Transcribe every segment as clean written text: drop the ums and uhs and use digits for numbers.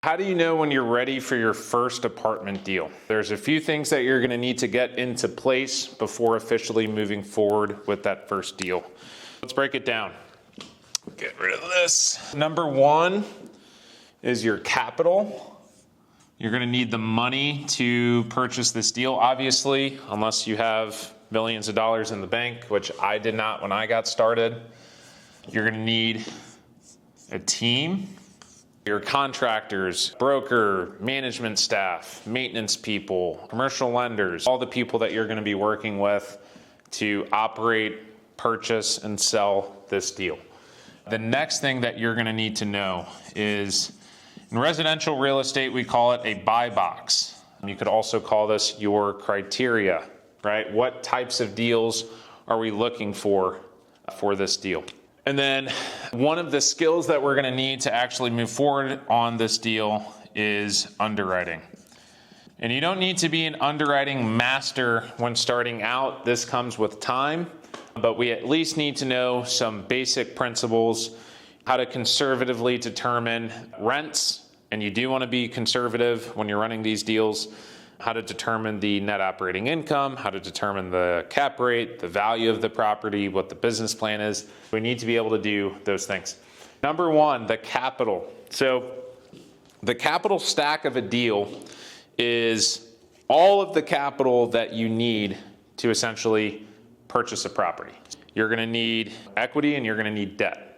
How do you know when you're ready for your first apartment deal? There's a few things that you're going to need to get into place before officially moving forward with that first deal. Let's break it down. Get rid of this. Number one is your capital. You're going to need the money to purchase this deal, obviously, unless you have millions of dollars in the bank, which I did not when I got started. You're going to need a team. Your contractors, broker, management staff, maintenance people, commercial lenders, all the people that you're going to be working with to operate, purchase, and sell this deal. The next thing that you're going to need to know is, in residential real estate, we call it a buy box. You could also call this your criteria, right? What types of deals are we looking for this deal? And then one of the skills that we're going to need to actually move forward on this deal is underwriting. And you don't need to be an underwriting master when starting out. This comes with time, but we at least need to know some basic principles, how to conservatively determine rents, and you do want to be conservative when you're running these deals, how to determine the net operating income, how to determine the cap rate, the value of the property, what the business plan is. We need to be able to do those things. Number one, the capital. So the capital stack of a deal is all of the capital that you need to essentially purchase a property. You're going to need equity and you're going to need debt.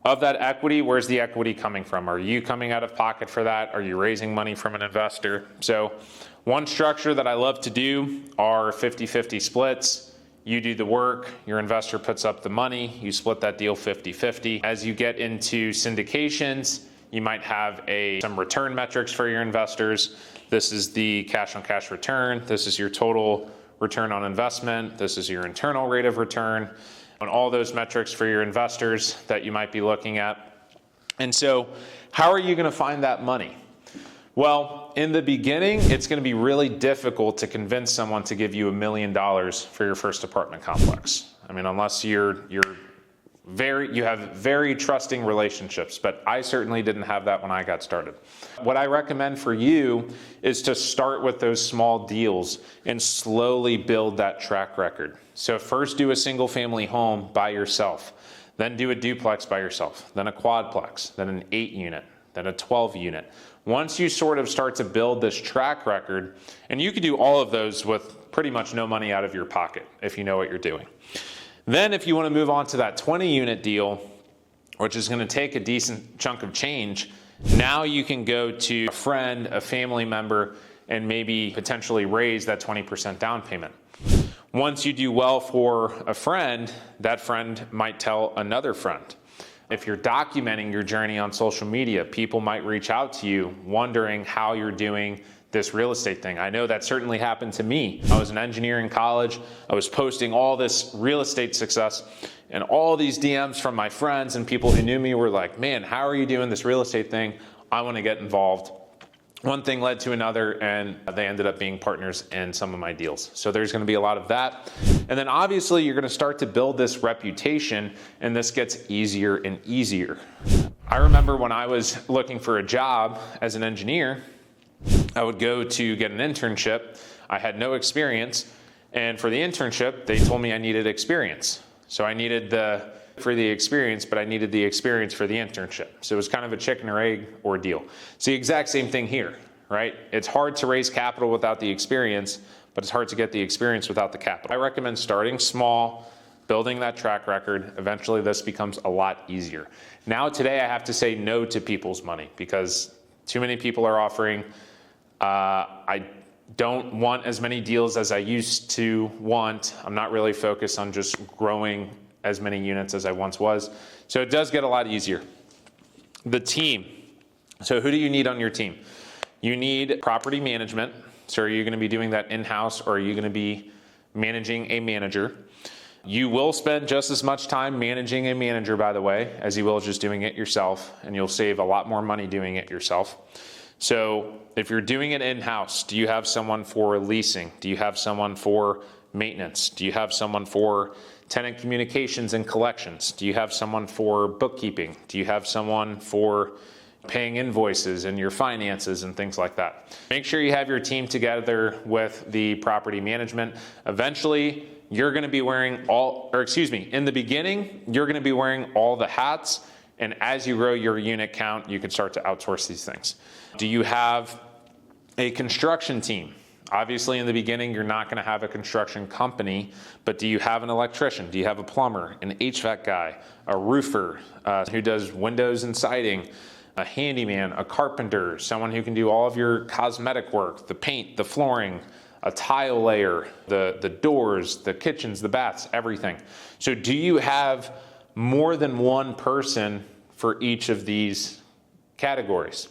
Of that equity, where's the equity coming from? Are you coming out of pocket for that? Are you raising money from an investor? So one structure that I love to do are 50-50 splits. You do the work, your investor puts up the money, you split that deal 50-50. As you get into syndications, you might have some return metrics for your investors. This is the cash on cash return. This is your total return on investment. This is your internal rate of return. On all those metrics for your investors that you might be looking at. And so how are you going to find that money? Well, in the beginning, it's going to be really difficult to convince someone to give you $1 million for your first apartment complex. I mean, unless you have very trusting relationships, but I certainly didn't have that when I got started. What I recommend for you is to start with those small deals and slowly build that track record. So first do a single family home by yourself, then do a duplex by yourself, then a quadplex, then an 8 unit, then a 12 unit. Once you sort of start to build this track record, and you can do all of those with pretty much no money out of your pocket if you know what you're doing. Then if you want to move on to that 20 unit deal, which is going to take a decent chunk of change, now you can go to a friend, a family member, and maybe potentially raise that 20% down payment. Once you do well for a friend, that friend might tell another friend. If you're documenting your journey on social media, people might reach out to you wondering how you're doing this real estate thing. I know that certainly happened to me. I was an engineer in college. I was posting all this real estate success, and all these DMs from my friends and people who knew me were like, man, how are you doing this real estate thing? I want to get involved. One thing led to another, and they ended up being partners in some of my deals. So there's going to be a lot of that. And then obviously you're going to start to build this reputation, and this gets easier and easier. I remember when I was looking for a job as an engineer, I would go to get an internship. I had no experience, and for the internship, they told me I needed experience. So I needed the experience, but I needed the experience for the internship. So it was kind of a chicken or egg ordeal. It's the exact same thing here, right? It's hard to raise capital without the experience, but it's hard to get the experience without the capital. I recommend starting small, building that track record. Eventually this becomes a lot easier. Now today I have to say no to people's money because too many people are offering. I don't want as many deals as I used to want. I'm not really focused on just growing as many units as I once was. So it does get a lot easier. The team. So who do you need on your team? You need property management. So are you going to be doing that in-house, or are you going to be managing a manager? You will spend just as much time managing a manager, by the way, as you will just doing it yourself, and you'll save a lot more money doing it yourself. So if you're doing it in-house, do you have someone for leasing? Do you have someone for maintenance? Do you have someone for tenant communications and collections? Do you have someone for bookkeeping? Do you have someone for paying invoices and your finances and things like that. Make sure you have your team together with the property management. Eventually, you're gonna be wearing in the beginning, you're gonna be wearing all the hats, and as you grow your unit count, you can start to outsource these things. Do you have a construction team? Obviously, in the beginning, you're not gonna have a construction company, but do you have an electrician? Do you have a plumber, an HVAC guy, a roofer who does windows and siding, a handyman, a carpenter, someone who can do all of your cosmetic work, the paint, the flooring, a tile layer, the doors, the kitchens, the baths, everything. So do you have more than one person for each of these categories?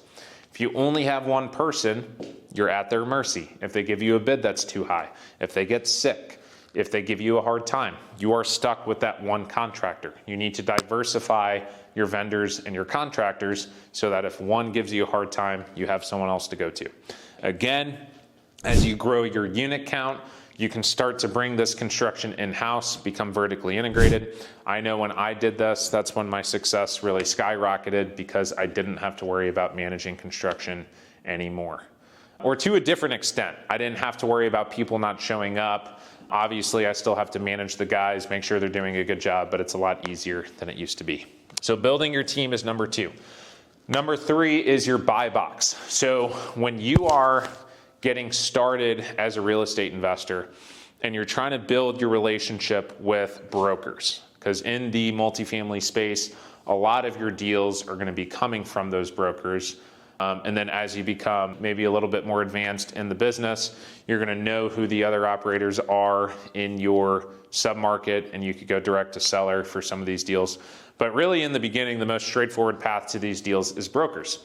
If you only have one person, you're at their mercy. If they give you a bid that's too high, if they get sick, if they give you a hard time, you are stuck with that one contractor. You need to diversify your vendors and your contractors so that if one gives you a hard time, you have someone else to go to. Again, as you grow your unit count, you can start to bring this construction in-house, become vertically integrated. I know when I did this, that's when my success really skyrocketed because I didn't have to worry about managing construction anymore. Or to a different extent, I didn't have to worry about people not showing up. Obviously, I still have to manage the guys, make sure they're doing a good job, but it's a lot easier than it used to be. So building your team is number 2. Number 3 is your buy box. So when you are getting started as a real estate investor and you're trying to build your relationship with brokers, because in the multifamily space, a lot of your deals are going to be coming from those brokers. And then as you become maybe a little bit more advanced in the business, you're going to know who the other operators are in your submarket, and you could go direct to seller for some of these deals. But really in the beginning, the most straightforward path to these deals is brokers.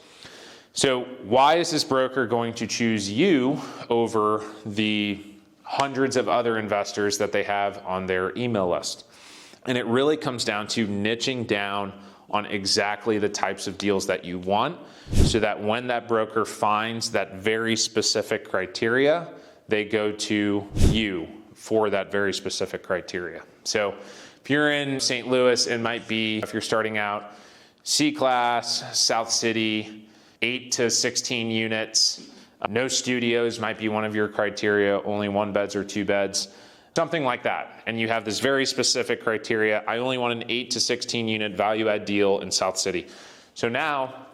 So why is this broker going to choose you over the hundreds of other investors that they have on their email list? And it really comes down to niching down on exactly the types of deals that you want, so that when that broker finds that very specific criteria, they go to you for that very specific criteria. So if you're in St. Louis, it might be, if you're starting out, C-Class, South City, 8 to 16 units. No studios might be one of your criteria, only 1 beds or 2 beds, something like that. And you have this very specific criteria. I only want an 8 to 16 unit value add deal in South City. So now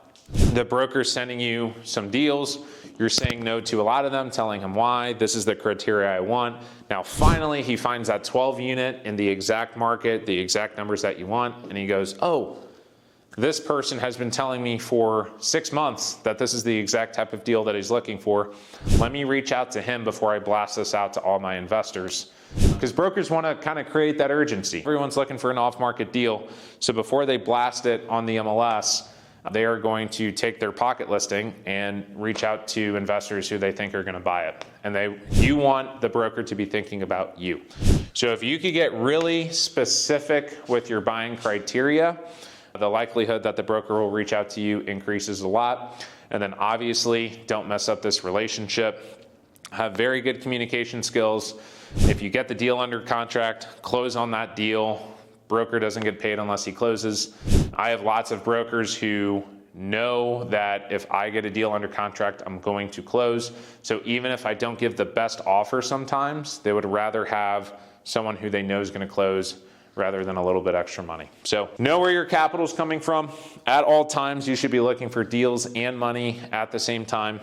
the broker's sending you some deals. You're saying no to a lot of them, telling him why. This is the criteria I want. Now finally he finds that 12 unit in the exact market, the exact numbers that you want, and he goes, oh, this person has been telling me for 6 months that this is the exact type of deal that he's looking for. Let me reach out to him before I blast this out to all my investors. Because brokers want to kind of create that urgency. Everyone's looking for an off-market deal. So before they blast it on the MLS, they are going to take their pocket listing and reach out to investors who they think are going to buy it. And you want the broker to be thinking about you. So if you could get really specific with your buying criteria, the likelihood that the broker will reach out to you increases a lot. And then obviously, don't mess up this relationship. Have very good communication skills. If you get the deal under contract, close on that deal. Broker doesn't get paid unless he closes. I have lots of brokers who know that if I get a deal under contract, I'm going to close. So even if I don't give the best offer sometimes, they would rather have someone who they know is going to close rather than a little bit extra money. So know where your capital is coming from. At all times, you should be looking for deals and money at the same time.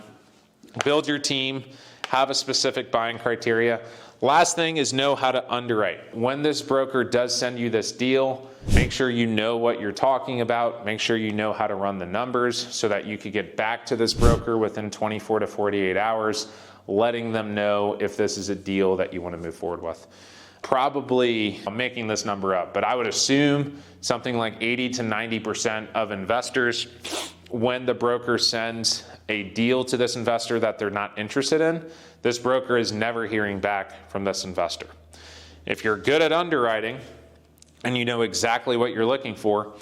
Build your team, have a specific buying criteria. Last thing is know how to underwrite. When this broker does send you this deal, make sure you know what you're talking about. Make sure you know how to run the numbers so that you could get back to this broker within 24 to 48 hours, letting them know if this is a deal that you want to move forward with. Probably, I'm making this number up, but I would assume something like 80 to 90% of investors, when the broker sends a deal to this investor that they're not interested in, this broker is never hearing back from this investor. If you're good at underwriting and you know exactly what you're looking for,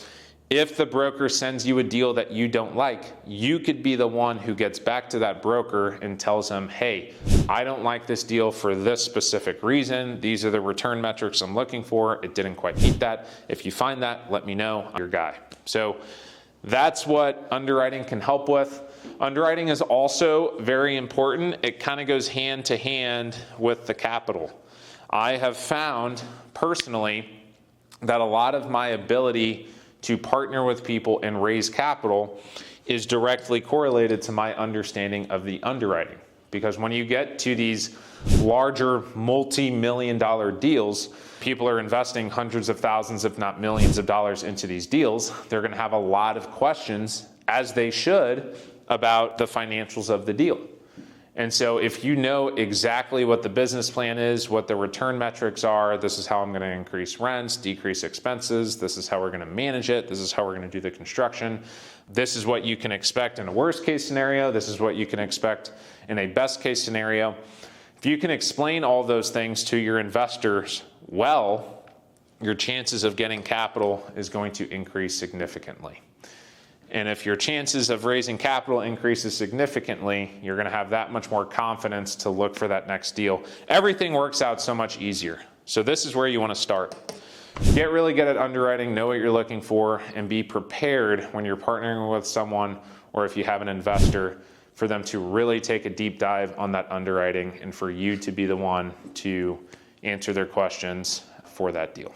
if the broker sends you a deal that you don't like, you could be the one who gets back to that broker and tells them, hey, I don't like this deal for this specific reason. These are the return metrics I'm looking for. It didn't quite meet that. If you find that, let me know. I'm your guy. So That's what underwriting can help with. Underwriting is also very important. It kind of goes hand to hand with the capital. I have found personally that a lot of my ability to partner with people and raise capital is directly correlated to my understanding of the underwriting. Because when you get to these larger multi-million-dollar deals, people are investing hundreds of thousands, if not millions of dollars into these deals. They're going to have a lot of questions, as they should, about the financials of the deal. And so if you know exactly what the business plan is, what the return metrics are, this is how I'm going to increase rents, decrease expenses, this is how we're going to manage it, this is how we're going to do the construction, this is what you can expect in a worst case scenario, this is what you can expect in a best case scenario. If you can explain all those things to your investors well, your chances of getting capital is going to increase significantly. And if your chances of raising capital increases significantly, you're going to have that much more confidence to look for that next deal. Everything works out so much easier. So this is where you want to start. Get really good at underwriting, know what you're looking for, and be prepared when you're partnering with someone or if you have an investor for them to really take a deep dive on that underwriting and for you to be the one to answer their questions for that deal.